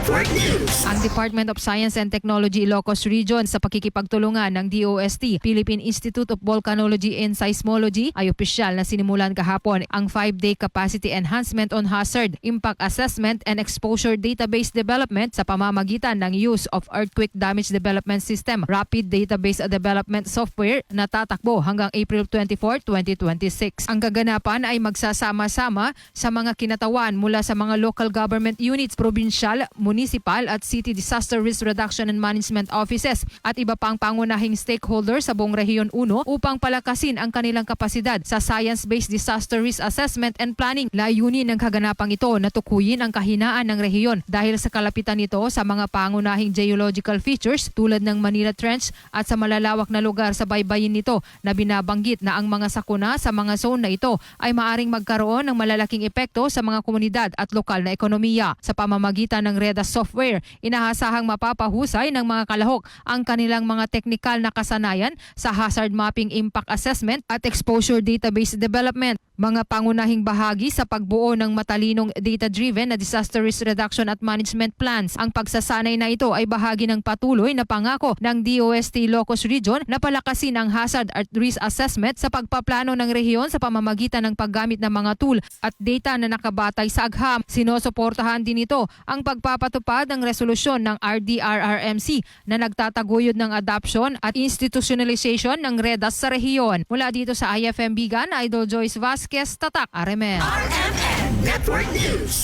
Network News. Ang Department of Science and Technology Ilocos Region sa pakikipagtulungan ng DOST, Philippine Institute of Volcanology and Seismology ay opisyal na sinimulan kahapon ang 5-day capacity enhancement on hazard, impact assessment and exposure database development sa pamamagitan ng use of Earthquake Damage Development System Rapid Database Development Software na tatakbo hanggang April 24, 2026. Ang kaganapan ay magsasama-sama sa mga kinatawan mula sa mga local government units, provincial, municipal at city disaster risk reduction and management offices at iba pang pangunahing stakeholders sa buong Rehiyon 1 upang palakasin ang kanilang kapasidad sa science-based disaster risk assessment and planning. Layunin ng kaganapang ito na tukuyin ang kahinaan ng rehiyon dahil sa kalapitan nito sa mga pangunahing geological features tulad ng Manila Trench at sa malalawak na lugar sa baybayin nito na binabanggit na ang mga sakuna sa mga zone na ito ay maaring magkaroon ng malalaking epekto sa mga komunidad at lokal na ekonomiya. Sa pamamagitan ng REDA software, inahasahang mapapahusay ng mga kalahok ang kanilang mga teknikal na kasanayan sa hazard mapping, impact assessment at exposure database development. Mga pangunahing bahagi sa pagbuo ng matalinong data-driven na disaster risk reduction at management plans. Ang pagsasanay na ito ay bahagi ng patuloy na pangako ng DOST Ilocos Region na palakasin ang hazard at risk assessment sa pagpaplano ng rehiyon sa pamamagitan ng paggamit ng mga tool at data na nakabatay sa agham. Sinusuportahan din ito ang pagpapatupad ng resolusyon ng RDRRMC na nagtataguyod ng adoption at institutionalization ng REDAS sa rehiyon. Mula dito sa IFM Bigan, Idol Joyce Vasquez, Tatak, RMN. RMN Network News.